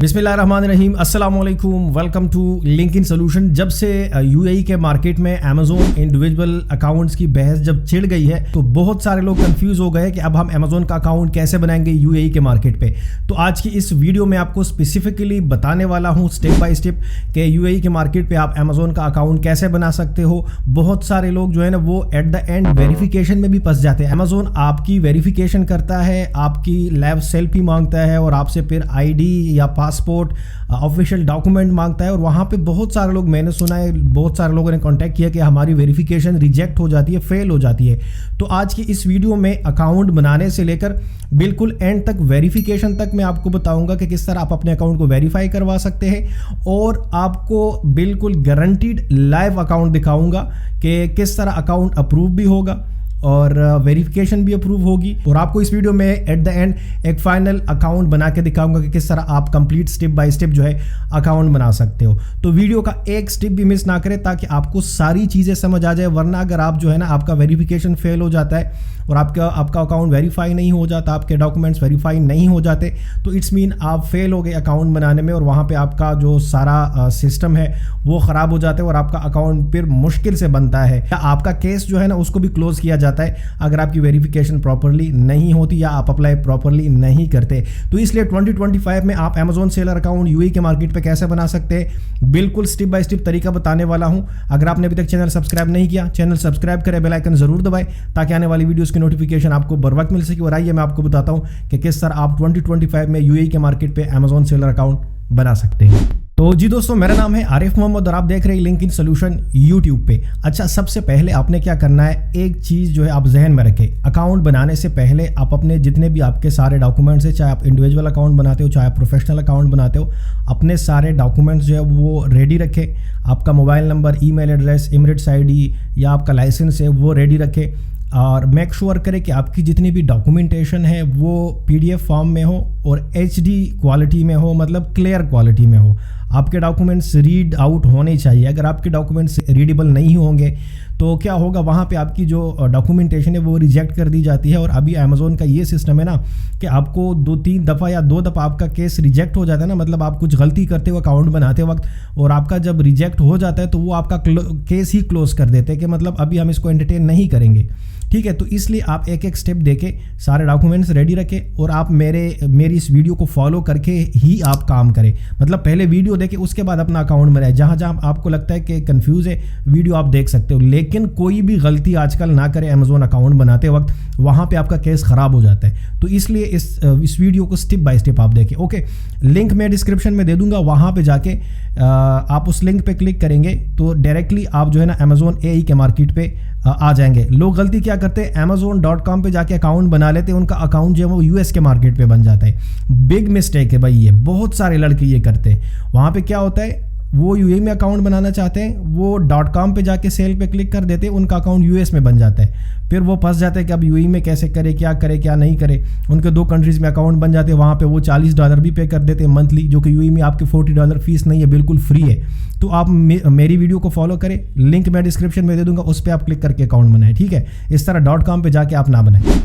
बिस्मिल्लाहिर्रहमानिर्रहीम, अस्सलाम वालेकुम, वेलकम टू लिंक्डइन सोल्यूशन। जब से यूएई के मार्केट में अमेजोन इंडिविजुअल अकाउंट्स की बहस जब छिड़ गई है तो बहुत सारे लोग कंफ्यूज हो गए कि अब हम अमेजोन का अकाउंट कैसे बनाएंगे यूएई के मार्केट पे। तो आज की इस वीडियो में आपको स्पेसिफिकली बताने वाला हूँ स्टेप बाय स्टेप कि यूएई के मार्केट पे आप अमेजोन का अकाउंट कैसे बना सकते हो। बहुत सारे लोग जो है ना वो एट द एंड वेरिफिकेशन में भी फंस जाते हैं। अमेजोन आपकी वेरिफिकेशन करता है, आपकी लैब सेल्फी मांगता है और आपसे फिर आईडी या पासपोर्ट ऑफिशियल डॉक्यूमेंट मांगता है। और वहाँ पे बहुत सारे लोग, मैंने सुना है बहुत सारे लोगों ने कांटेक्ट किया कि हमारी वेरिफिकेशन रिजेक्ट हो जाती है, फेल हो जाती है। तो आज की इस वीडियो में अकाउंट बनाने से लेकर बिल्कुल एंड तक वेरिफिकेशन तक मैं आपको बताऊंगा कि किस तरह आप अपने अकाउंट को वेरीफाई करवा सकते हैं और आपको बिल्कुल गारंटीड लाइव अकाउंट दिखाऊंगा कि किस तरह अकाउंट अप्रूव भी होगा और वेरिफिकेशन भी अप्रूव होगी। और आपको इस वीडियो में एट द एंड एक फाइनल अकाउंट बना के दिखाऊंगा कि किस तरह आप कंप्लीट स्टेप बाय स्टेप जो है अकाउंट बना सकते हो। तो वीडियो का एक स्टेप भी मिस ना करें ताकि आपको सारी चीज़ें समझ आ जाए। वरना अगर आप जो है ना आपका वेरिफिकेशन फेल हो जाता है और आपका अकाउंट वेरीफाई नहीं हो जाता, आपके डॉक्यूमेंट्स वेरीफाई नहीं हो जाते, तो इट्स मीन आप फेल हो गए अकाउंट बनाने में और वहाँ पे आपका जो सारा सिस्टम है वो ख़राब हो जाता है और आपका अकाउंट फिर मुश्किल से बनता है या आपका केस जो है ना उसको भी क्लोज किया जाता है अगर आपकी वेरिफिकेशन प्रॉपरली नहीं होती या आप अप्लाई प्रॉपरली नहीं करते। तो इसलिए 2025 में आप अमेजोन सेलर अकाउंट यूएई के मार्केट पे कैसे बना सकते हैं बिल्कुल स्टेप बाय स्टेप तरीका बताने वाला हूं। अगर आपने अभी तक चैनल सब्सक्राइब नहीं किया, चैनल सब्सक्राइब करें, बेल आइकन जरूर दबाएं ताकि आने वाली वीडियोस की नोटिफिकेशन आपको बर वक्त मिल सके। और आइए मैं आपको बताता हूं कि किस तरह आप 2025 में यूएई के मार्केट पे अमेजोन सेलर अकाउंट बना सकते हैं। तो जी दोस्तों, मेरा नाम है आरिफ मोहम्मद और आप देख रहे हैं लिंक्डइन सोल्यूशन यूट्यूब पे। अच्छा, सबसे पहले आपने क्या करना है, एक चीज़ जो है आप जहन में रखें। अकाउंट बनाने से पहले आप अपने जितने भी आपके सारे डॉक्यूमेंट्स हैं, चाहे आप इंडिविजुअल अकाउंट बनाते हो चाहे आप प्रोफेशनल अकाउंट बनाते हो, अपने सारे डॉक्यूमेंट्स जो है वो रेडी रखें। आपका mobile number, email address, Emirates ID या आपका लाइसेंस है वो रेडी रखें। और मेक श्योर करें कि आपकी जितनी भी डॉक्यूमेंटेशन है वो पीडीएफ फॉर्म में हो और एचडी क्वालिटी में हो, मतलब क्लियर क्वालिटी में हो। आपके डॉक्यूमेंट्स रीड आउट होने चाहिए। अगर आपके डॉक्यूमेंट्स रीडेबल नहीं होंगे तो क्या होगा, वहाँ पे आपकी जो डॉक्यूमेंटेशन है वो रिजेक्ट कर दी जाती है। और अभी अमेजोन का ये सिस्टम है ना कि आपको 2-3 दफ़ा या 2 दफ़ा आपका केस रिजेक्ट हो जाता है ना, मतलब आप कुछ गलती करते हो अकाउंट बनाते वक्त और आपका जब रिजेक्ट हो जाता है तो वो आपका केस ही क्लोज कर देते हैं कि मतलब अभी हम इसको एंटरटेन नहीं करेंगे। ठीक है, तो इसलिए आप एक एक स्टेप देके सारे डॉक्यूमेंट्स रेडी रखें और आप मेरी इस वीडियो को फॉलो करके ही आप काम करें। मतलब पहले वीडियो देखें उसके बाद अपना अकाउंट बनाएं। जहाँ जहाँ आपको लगता है कि कंफ्यूज है वीडियो आप देख सकते हो, लेकिन कोई भी गलती आजकल ना करें अमेजोन अकाउंट बनाते वक्त, वहाँ पे आपका केस ख़राब हो जाता है। तो इसलिए इस वीडियो को स्टेप बाय स्टेप आप देखें। ओके, लिंक मैं डिस्क्रिप्शन में दे दूंगा, वहाँ पे जाके आप उस लिंक पे क्लिक करेंगे तो डायरेक्टली आप जो है ना अमेजोन एआई के मार्केट पे आ जाएंगे। लोग गलती क्या करते हैं, amazon.com पे जाके अकाउंट बना लेते हैं, उनका अकाउंट जो है वो यूएस के मार्केट पे बन जाता है। बिग मिस्टेक है भाई, ये बहुत सारे लड़के ये करते हैं। वहाँ पे क्या होता है, वो यूएई में अकाउंट बनाना चाहते हैं, वो .com पे जाके सेल पे क्लिक कर देते हैं, उनका अकाउंट यूएस में बन जाता है। फिर वो फंस जाते हैं कि अब यूएई में कैसे करे क्या नहीं करे। उनके 2 कंट्रीज़ में अकाउंट बन जाते हैं, वहाँ पे वो $40 भी पे कर देते हैं मंथली, जो कि यूएई में आपके $40 फीस नहीं है, बिल्कुल फ्री है। तो आप मेरी वीडियो को फॉलो करें, लिंक मैं डिस्क्रिप्शन में दे दूंगा, उस पर आप क्लिक करके अकाउंट बनाएं। ठीक है, इस तरह .com पे जाके आप ना बनाएं।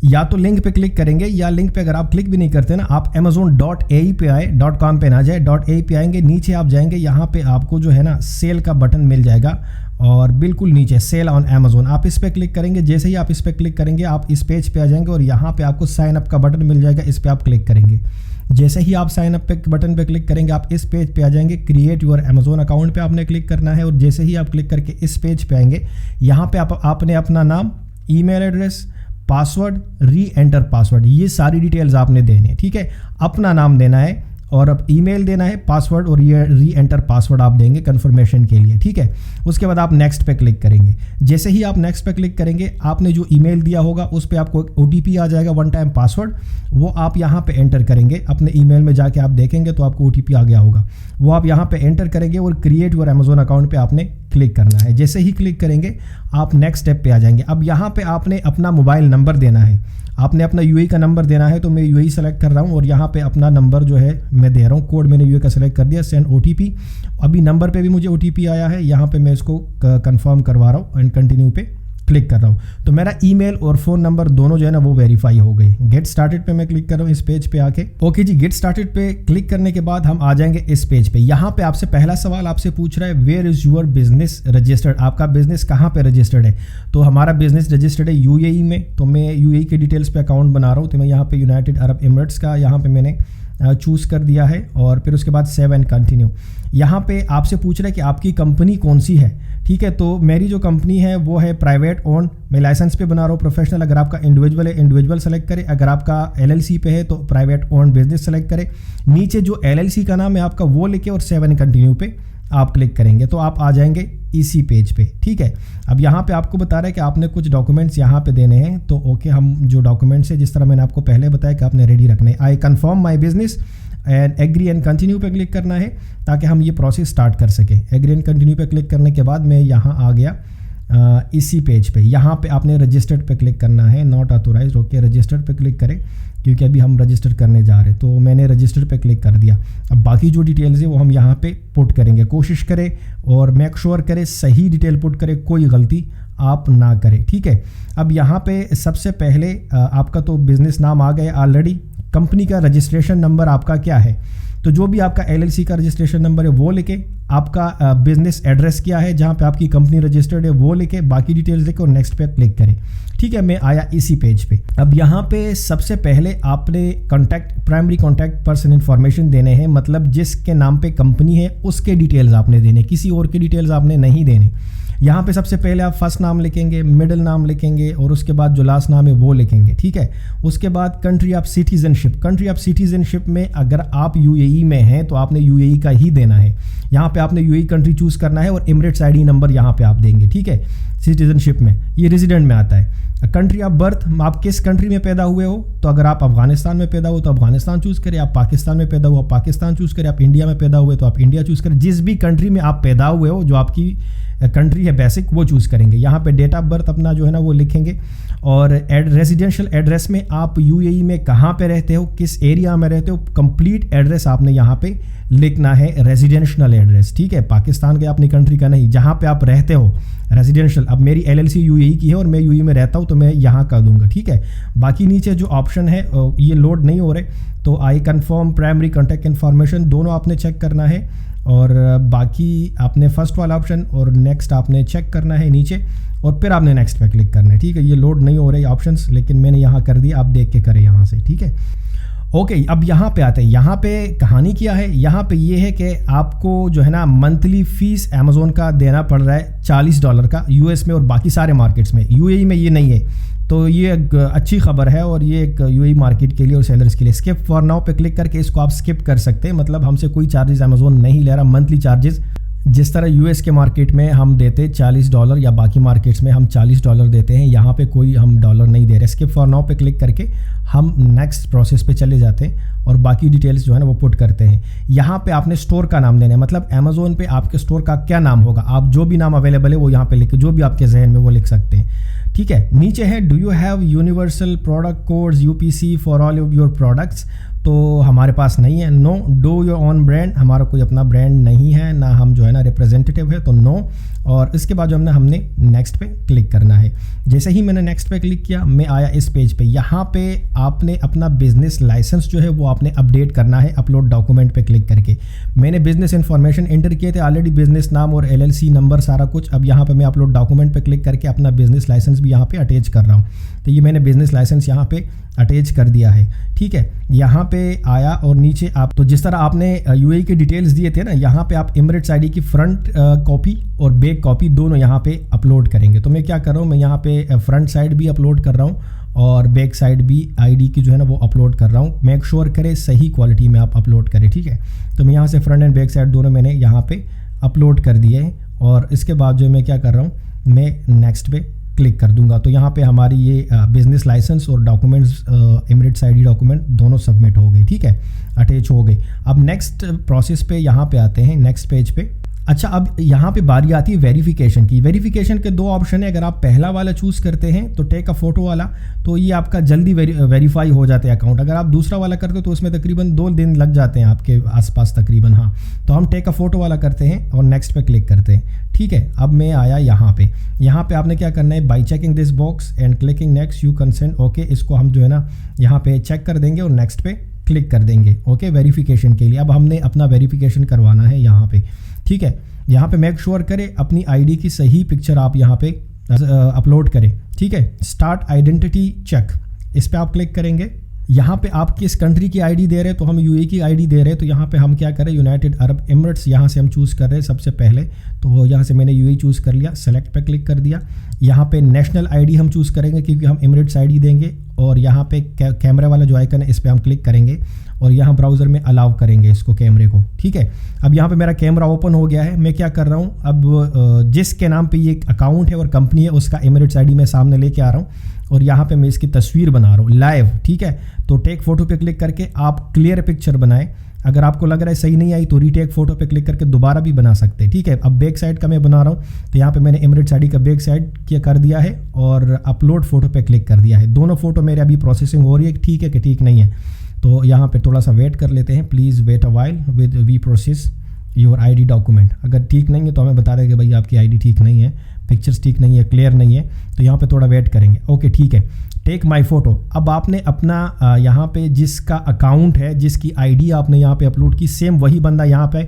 या तो लिंक पे क्लिक करेंगे या लिंक पे अगर आप क्लिक भी नहीं करते ना, आप amazon.ai पे आए, .com पे ना जाए, .ai पे आएंगे, नीचे आप जाएंगे, यहाँ पे आपको जो है ना सेल का बटन मिल जाएगा और बिल्कुल नीचे सेल ऑन अमेजोन आप इस पर क्लिक करेंगे। जैसे ही आप इस पर क्लिक करेंगे आप इस पेज पे आ जाएंगे और यहाँ पे आपको साइन अप का बटन मिल जाएगा, इस पर आप क्लिक करेंगे। जैसे ही आप साइन अप पे बटन पे क्लिक करेंगे आप इस पेज पे आ जाएंगे। क्रिएट योर अमेजोन अकाउंट पे आपने क्लिक करना है और जैसे ही आप क्लिक करके इस पेज पे आएंगे, यहाँ पे आपने अपना नाम, ईमेल एड्रेस, पासवर्ड, री एंटर पासवर्ड, ये सारी डिटेल्स आपने देने हैं। ठीक है, अपना नाम देना है और अब ईमेल देना है, पासवर्ड और ये री एंटर पासवर्ड आप देंगे कंफर्मेशन के लिए। ठीक है, उसके बाद आप नेक्स्ट पे क्लिक करेंगे। जैसे ही आप नेक्स्ट पे क्लिक करेंगे, आपने जो ईमेल दिया होगा उस पर आपको ओटीपी आ जाएगा, 1 टाइम पासवर्ड, वो आप यहाँ पे एंटर करेंगे। अपने ईमेल में जाके आप देखेंगे तो आपको ओटीपी आ गया होगा, वो आप यहाँ पे एंटर करेंगे और क्रिएट योर अमेजोन अकाउंट पे आपने क्लिक करना है। जैसे ही क्लिक करेंगे आप नेक्स्ट स्टेप पे आ जाएंगे। अब यहाँ पे आपने अपना मोबाइल नंबर देना है, आपने अपना यूएई का नंबर देना है। तो मैं यूएई सेलेक्ट कर रहा हूँ और यहाँ पे अपना नंबर जो है मैं दे रहा हूँ, कोड मैंने यूएई का सेलेक्ट कर दिया, सेंड ओटीपी। अभी नंबर पे भी मुझे ओटीपी आया है, यहाँ पे मैं इसको कंफर्म करवा रहा हूँ एंड कंटिन्यू पे क्लिक कर रहा हूँ तो मेरा ईमेल और फ़ोन नंबर दोनों जो है ना वो वेरीफाई हो गए। गेट स्टार्टेड पे मैं क्लिक कर रहा हूँ इस पेज पे आके। ओके जी, गेट स्टार्टेड पे क्लिक करने के बाद हम आ जाएंगे इस पेज पे। यहाँ पे आपसे पहला सवाल आपसे पूछ रहा है where is your business registered, आपका बिजनेस कहाँ पे रजिस्टर्ड है। तो हमारा बिजनेस रजिस्टर्ड है यूएई में, तो मैं यूएई के डिटेल्स पे अकाउंट बना रहा हूँ। तो मैं यहाँ पे यूनाइटेड अरब एमिरेट्स का यहाँ पे मैंने चूज़ कर दिया है और फिर उसके बाद सेव एंड कंटिन्यू। यहाँ पे आपसे पूछ रहा है कि आपकी कंपनी कौन सी है, ठीक है। तो मेरी जो कंपनी है वो है प्राइवेट ओन, मैं लाइसेंस पे बना रहा हूँ प्रोफेशनल। अगर आपका इंडिविजुअल है इंडिविजुअल सेलेक्ट करें, अगर आपका एलएलसी पे है तो प्राइवेट ओन बिजनेस सेलेक्ट करें। नीचे जो एलएलसी का नाम है आपका वो लिखे और सेव एंड कंटिन्यू पे आप क्लिक करेंगे तो आप आ जाएंगे इसी पेज पे, ठीक है। अब यहाँ पे आपको बता रहा है कि आपने कुछ डॉक्यूमेंट्स यहाँ पे देने हैं। तो ओके, हम जो डॉक्यूमेंट्स है जिस तरह मैंने आपको पहले बताया कि आपने रेडी रखने, I confirm my business and agree and continue पे क्लिक करना है ताकि हम ये प्रोसेस स्टार्ट कर सकें। एग्री एंड कंटिन्यू पे क्लिक करने के बाद मैं यहाँ आ गया इसी पेज पे। यहाँ पे आपने रजिस्टर्ड पे क्लिक करना है, नॉट ऑथोराइज्ड। ओके, रजिस्टर्ड पे क्लिक करें क्योंकि अभी हम रजिस्टर करने जा रहे हैं। तो मैंने रजिस्टर पे क्लिक कर दिया। अब बाकी जो डिटेल्स है वो हम यहाँ पे पुट करेंगे। कोशिश करें और मेक श्योर करें सही डिटेल पुट करें, कोई गलती आप ना करें, ठीक है। अब यहाँ पे सबसे पहले आपका तो बिजनेस नाम आ गया ऑलरेडी। कंपनी का रजिस्ट्रेशन नंबर आपका क्या है, तो जो भी आपका एलएलसी का रजिस्ट्रेशन नंबर है वो लिखे। आपका बिजनेस एड्रेस क्या है जहाँ पे आपकी कंपनी रजिस्टर्ड है वो लिखे, बाकी डिटेल्स लिखे और नेक्स्ट पे क्लिक करें, ठीक है। मैं आया इसी पेज पे। अब यहाँ पे सबसे पहले आपने प्राइमरी कॉन्टैक्ट पर्सन इन्फॉर्मेशन देने हैं, मतलब जिसके नाम पे कंपनी है उसके डिटेल्स आपने देने, किसी और के डिटेल्स आपने नहीं देने। यहाँ पे सबसे पहले आप फर्स्ट नाम लिखेंगे, मिडिल नाम लिखेंगे और उसके बाद जो लास्ट नाम है वो लिखेंगे, ठीक है। उसके बाद कंट्री ऑफ सिटीजनशिप में अगर आप यूएई में हैं तो आपने यूएई का ही देना है। यहाँ पे आपने यूएई कंट्री चूज़ करना है और एमिरेट्स आईडी नंबर यहाँ पे आप देंगे, ठीक है। सिटीजनशिप में ये रेजिडेंट में आता है। कंट्री ऑफ बर्थ, आप किस कंट्री में पैदा हुए हो, तो अगर आप अफगानिस्तान में पैदा हो तो अफगानिस्तान चूज़ करें, आप पाकिस्तान में पैदा हुआ पाकिस्तान चूज़ करें, आप इंडिया में पैदा हुए तो आप इंडिया चूज़ करें। जिस भी कंट्री में आप पैदा हुए हो, जो आपकी कंट्री है बेसिक, वो चूज़ करेंगे। यहाँ पे डेट ऑफ बर्थ अपना जो है ना वो लिखेंगे और रेजिडेंशियल एड्रेस में आप यूएई में कहाँ पे रहते हो, किस एरिया में रहते हो, कंप्लीट एड्रेस आपने यहाँ पे लिखना है, रेजिडेंशियल एड्रेस, ठीक है। पाकिस्तान के अपनी कंट्री का नहीं, जहाँ पे आप रहते हो रेजिडेंशियल। अब मेरी एलएलसी यूएई की है और मैं यूएई में रहता हूँ तो मैं यहाँ कर दूंगा, ठीक है। बाकी नीचे जो ऑप्शन है ये लोड नहीं हो रहे, तो I confirm primary contact information दोनों आपने चेक करना है और बाकी आपने फर्स्ट वाला ऑप्शन और नेक्स्ट आपने चेक करना है नीचे और फिर आपने नेक्स्ट पे क्लिक करना है, ठीक है। ये लोड नहीं हो रहे ऑप्शंस, लेकिन मैंने यहाँ कर दिया, आप देख के करें यहाँ से, ठीक है। ओके, अब यहाँ पे आते हैं। यहाँ पे कहानी क्या है, यहाँ पे ये है कि आपको जो है ना मंथली फीस अमेज़ोन का देना पड़ रहा है $40 का यूएस में और बाकी सारे मार्केट्स में। यूएई में ये नहीं है, तो ये एक अच्छी खबर है और ये एक यूएई मार्केट के लिए और सेलर्स के लिए। स्किप फॉर नाउ पे क्लिक करके इसको आप स्किप कर सकते हैं, मतलब हमसे कोई चार्जेस अमेज़ोन नहीं ले रहा, मंथली चार्जेस जिस तरह यूएस के मार्केट में हम देते $40 या बाकी मार्केट्स में हम $40 देते हैं, यहाँ पे कोई हम डॉलर नहीं दे रहे। स्किप फॉर नाउ पे क्लिक करके हम नेक्स्ट प्रोसेस पे चले जाते हैं और बाकी डिटेल्स जो है ना वो पुट करते हैं। यहाँ पे आपने स्टोर का नाम देना है, मतलब अमेज़ोन पे आपके स्टोर का क्या नाम होगा, आप जो भी नाम अवेलेबल है वो यहाँ पे लिख, जो भी आपके जहन में वो लिख सकते हैं, ठीक है। नीचे है do you have universal product codes UPC for all of your products, तो हमारे पास नहीं है। No, do your own brand, हमारा कोई अपना ब्रांड नहीं है, ना हम जो है ना रिप्रेजेंटेटिव है, तो नो। और इसके बाद जो हमने नेक्स्ट पे क्लिक करना है। जैसे ही मैंने नेक्स्ट पे क्लिक किया मैं आया इस पेज पे। यहाँ पे आपने अपना बिजनेस लाइसेंस जो है वो आपने अपडेट करना है अपलोड डॉक्यूमेंट पे क्लिक करके। मैंने बिजनेस इन्फॉर्मेशन एंटर किए थे ऑलरेडी, बिजनेस नाम और एलएलसी नंबर सारा कुछ। अब यहाँ पे मैं अपलोड डॉक्यूमेंट पे क्लिक करके अपना बिजनेस लाइसेंस भी यहाँ पे अटैच कर रहा हूँ। तो ये मैंने बिजनेस लाइसेंस यहाँ पे अटैच कर दिया है, ठीक है। यहाँ पे आया और नीचे आप तो जिस तरह आपने यूएई के डिटेल्स दिए थे ना, यहाँ पे आप एमिरेट्स आईडी की फ्रंट कॉपी और बैक कॉपी दोनों यहाँ पे अपलोड करेंगे। तो मैं क्या कर रहा हूँ, मैं यहाँ पे फ्रंट साइड भी अपलोड कर रहा हूँ और बैक साइड भी आईडी की जो है ना वो अपलोड कर रहा हूँ। मेक श्योर करें सही क्वालिटी में आप अपलोड करें, ठीक है। तो मैं यहाँ से फ्रंट एंड बैक साइड दोनों मैंने यहाँ पे अपलोड कर दिए हैं और इसके बाद जो मैं क्या कर रहा हूँ, मैं नेक्स्ट पे क्लिक कर दूंगा। तो यहाँ पे हमारी ये बिजनेस लाइसेंस और डॉक्यूमेंट्स एमिरेट्स आईडी डॉक्यूमेंट दोनों सबमिट हो गए, ठीक है, अटैच हो गए। अब नेक्स्ट प्रोसेस पे यहाँ पे आते हैं, नेक्स्ट पेज पे। अच्छा, अब यहाँ पे बारी आती है वेरिफिकेशन की। वेरिफिकेशन के दो ऑप्शन है। अगर आप पहला वाला चूज़ करते हैं तो टेक अ फोटो वाला, तो ये आपका जल्दी वेरीफाई हो जाते हैं अकाउंट। अगर आप दूसरा वाला करते हो तो उसमें तकरीबन 2 दिन लग जाते हैं आपके आसपास तकरीबन। हाँ, तो हम टेक अ फोटो वाला करते हैं और नेक्स्ट पे क्लिक करते हैं। ठीक है, अब मैं आया यहाँ पे आपने क्या करना है, by checking this box and clicking next you consent. Okay, इसको हम जो है ना यहाँ पे चेक कर देंगे और नेक्स्ट पे क्लिक कर देंगे। ओके, वेरिफिकेशन के लिए अब हमने अपना वेरिफिकेशन करवाना है यहाँ पे। ठीक है, यहाँ पे मेक श्योर करें अपनी आईडी की सही पिक्चर आप यहाँ पे अपलोड करें। ठीक है, स्टार्ट आइडेंटिटी चेक, इस पे आप क्लिक करेंगे। यहाँ पे आप किस कंट्री की आईडी दे रहे हैं, तो हम यूएई की आईडी दे रहे हैं। तो यहाँ पे हम क्या करें, यूनाइटेड अरब एमिरेट्स यहाँ से हम चूज़ कर रहे हैं सबसे पहले। तो यहाँ से मैंने यूएई चूज़ कर लिया, सेलेक्ट पे क्लिक कर दिया। यहाँ पे नेशनल आईडी हम चूज़ करेंगे क्योंकि हम एमिरेट्स आईडी देंगे। और यहाँ पे कैमरा वाला जो आइकन है इस पर हम क्लिक करेंगे और यहाँ ब्राउज़र में अलाउ करेंगे इसको, कैमरे को। ठीक है, अब यहाँ पे मेरा कैमरा ओपन हो गया है। मैं क्या कर रहा हूँ, अब जिसके नाम पे ये अकाउंट है और कंपनी है उसका एमिरेट्स आईडी मैं सामने लेके आ रहा हूँ और यहाँ पे मैं इसकी तस्वीर बना रहा हूँ लाइव। ठीक है, तो टेक फोटो पे क्लिक करके आप क्लियर पिक्चर बनाएं। अगर आपको लग रहा है सही नहीं आई तो रीटेक फोटो पे क्लिक करके दोबारा भी बना सकते हैं। ठीक है, अब बैक साइड का मैं बना रहा हूँ, तो यहाँ पे मैंने एमिरेट्स आईडी का बैक साइड किया कर दिया है और अपलोड फोटो पे क्लिक कर दिया है। दोनों फोटो मेरे अभी प्रोसेसिंग हो रही है, ठीक है कि ठीक नहीं है। तो यहाँ पे थोड़ा सा वेट कर लेते हैं, please wait a while with we process your ID document. अगर ठीक नहीं है तो हमें बता दें कि भाई आपकी आईडी ठीक नहीं है, पिक्चर्स ठीक नहीं है, क्लियर नहीं है। तो यहाँ पे थोड़ा वेट करेंगे। ओके, ठीक है, टेक माई फोटो। अब आपने अपना यहाँ पे जिसका अकाउंट है, जिसकी आईडी आपने यहाँ पे अपलोड की, सेम वही बंदा यहाँ पे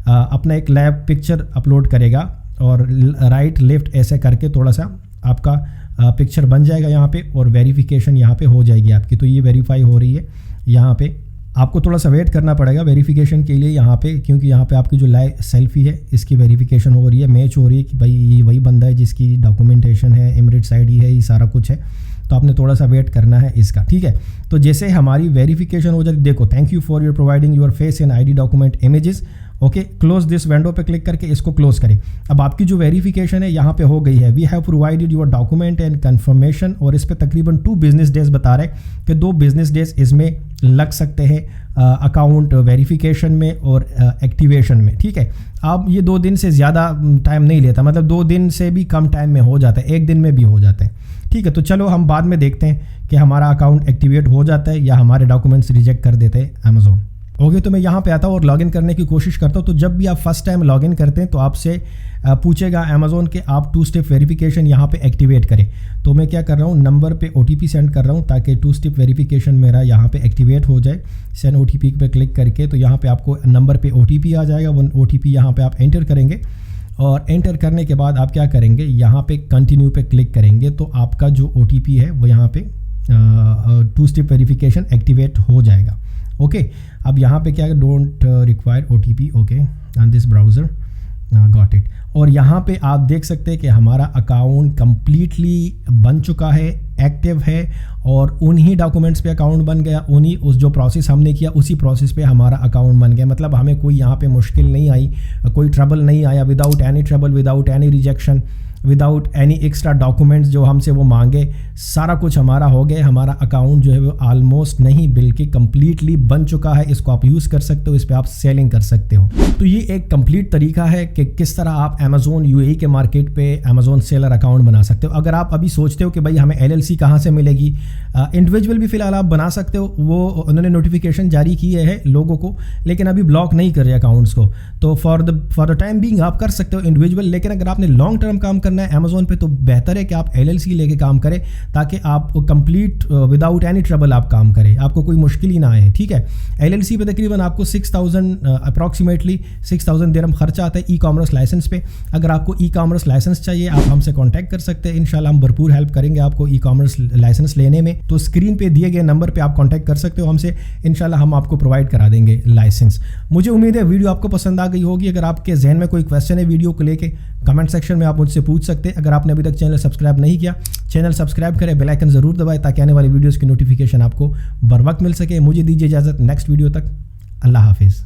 अपना एक लैब पिक्चर अपलोड करेगा और राइट लेफ्ट ऐसे करके थोड़ा सा आपका पिक्चर बन जाएगा यहाँ पे और वेरिफिकेशन यहाँ पे हो जाएगी आपकी। तो ये वेरीफाई हो रही है यहाँ पे। आपको थोड़ा सा वेट करना पड़ेगा वेरिफिकेशन के लिए यहाँ पे, क्योंकि यहाँ पे आपकी जो लाइव सेल्फी है इसकी वेरिफिकेशन हो रही है, मैच हो रही है कि भाई ये वही बंदा है जिसकी डॉक्यूमेंटेशन है, एमिरेट्स आईडी है, ये सारा कुछ है। तो आपने थोड़ा सा वेट करना है इसका। ठीक है, तो जैसे हमारी वेरिफिकेशन हो जाती, देखो thank you for your providing your face and ID document images. Okay, close this window पे क्लिक करके इसको क्लोज करें। अब आपकी जो वेरिफिकेशन है यहाँ पे हो गई है। We have provided your document and confirmation, और इस पे तकरीबन 2 बिजनेस डेज बता रहे हैं कि 2 बिजनेस डेज इसमें लग सकते हैं अकाउंट वेरिफिकेशन में और एक्टिवेशन में। ठीक है, अब ये 2 दिन से ज़्यादा टाइम नहीं लेता, मतलब 2 दिन से भी कम टाइम में हो जाता है, 1 दिन में भी हो जाता है। ठीक है, तो चलो हम बाद में देखते हैं कि हमारा अकाउंट एक्टिवेट हो जाता है या हमारे डॉक्यूमेंट्स रिजेक्ट कर देते हैं अमेज़ॉन। ओके, तो मैं यहाँ पे आता हूँ और लॉगिन करने की कोशिश करता हूँ। तो जब भी आप फर्स्ट टाइम लॉगिन करते हैं तो आपसे पूछेगा अमेज़ॉन के आप 2 स्टेप वेरिफिकेशन यहाँ पे एक्टिवेट करें। तो मैं क्या कर रहा हूँ, नंबर पे OTP सेंड कर रहा हूँ ताकि 2 स्टेप वेरिफिकेशन मेरा यहाँ पे एक्टिवेट हो जाए। सेंड OTP पे क्लिक करके तो यहाँ पे आपको नंबर पे OTP आ जाएगा। वो OTP यहाँ पे आप एंटर करेंगे और एंटर करने के बाद आप क्या करेंगे, यहाँ पे कंटिन्यू पे क्लिक करेंगे तो आपका जो OTP है वो यहाँ पे 2 स्टेप वेरिफिकेशन एक्टिवेट हो जाएगा। ओके, अब यहाँ पे क्या है, don't require OTP। Okay, on this browser, got it. और यहाँ पे आप देख सकते हैं कि हमारा अकाउंट कंप्लीटली बन चुका है, एक्टिव है और उन्हीं डॉक्यूमेंट्स पे अकाउंट बन गया, उन्हीं उस जो प्रोसेस हमने किया उसी प्रोसेस पे हमारा अकाउंट बन गया। मतलब हमें कोई यहाँ पे मुश्किल नहीं आई, कोई ट्रबल नहीं आया, without any trouble, without any rejection, without any extra documents जो हमसे वो मांगे, सारा कुछ हमारा हो गया। हमारा अकाउंट जो है वो ऑलमोस्ट नहीं बल्कि कंप्लीटली बन चुका है। इसको आप यूज़ कर सकते हो, इस पर आप सेलिंग कर सकते हो। तो ये एक कंप्लीट तरीका है कि किस तरह आप अमेज़ॉन यूएई के मार्केट पे अमेज़ॉन सेलर अकाउंट बना सकते हो। अगर आप अभी सोचते हो कि भाई हमें LLC कहाँ से मिलेगी, इंडिविजुअल भी फिलहाल आप बना सकते हो, वो उन्होंने नोटिफिकेशन जारी किए हैं लोगों को, लेकिन अभी ब्लॉक नहीं कर रहे अकाउंट्स को। तो फॉर द टाइम बीइंग आप कर सकते हो इंडिविजुअल, लेकिन अगर आपने लॉन्ग टर्म काम करना है अमेज़ॉन पे तो बेहतर है कि आप LLC लेके काम करें ताकि आप कंप्लीट विदाउट एनी ट्रबल आप काम करें, आपको कोई मुश्किल ही ना आए। ठीक है, LLC पे तकरीबन आपको 6000 अप्रॉक्सीमेटली 6000 दिरहम खर्चा आता है ई-कॉमर्स लाइसेंस पे। अगर आपको ई-कॉमर्स लाइसेंस चाहिए आप हमसे कांटेक्ट कर सकते हैं, इंशाल्लाह हम भरपूर हेल्प करेंगे आपको ई-कॉमर्स लाइसेंस लेने में। तो स्क्रीन पे दिए गए नंबर पे आप कांटेक्ट कर सकते हो हमसे, इंशाल्लाह हम आपको प्रोवाइड करा देंगे लाइसेंस। मुझे उम्मीद है वीडियो आपको पसंद आ गई होगी। अगर आपके जहन में कोई क्वेश्चन है वीडियो को लेके, कमेंट सेक्शन में आप मुझसे पूछ सकते हैं। अगर आपने अभी तक चैनल सब्सक्राइब नहीं किया, चैनल सब्सक्राइब करें, बेल आइकन ज़रूर दबाएं ताकि आने वाली वीडियोज़ की नोटिफिकेशन आपको बर वक्त मिल सके। मुझे दीजिए इजाज़त, नेक्स्ट वीडियो तक अल्लाह हाफिज़।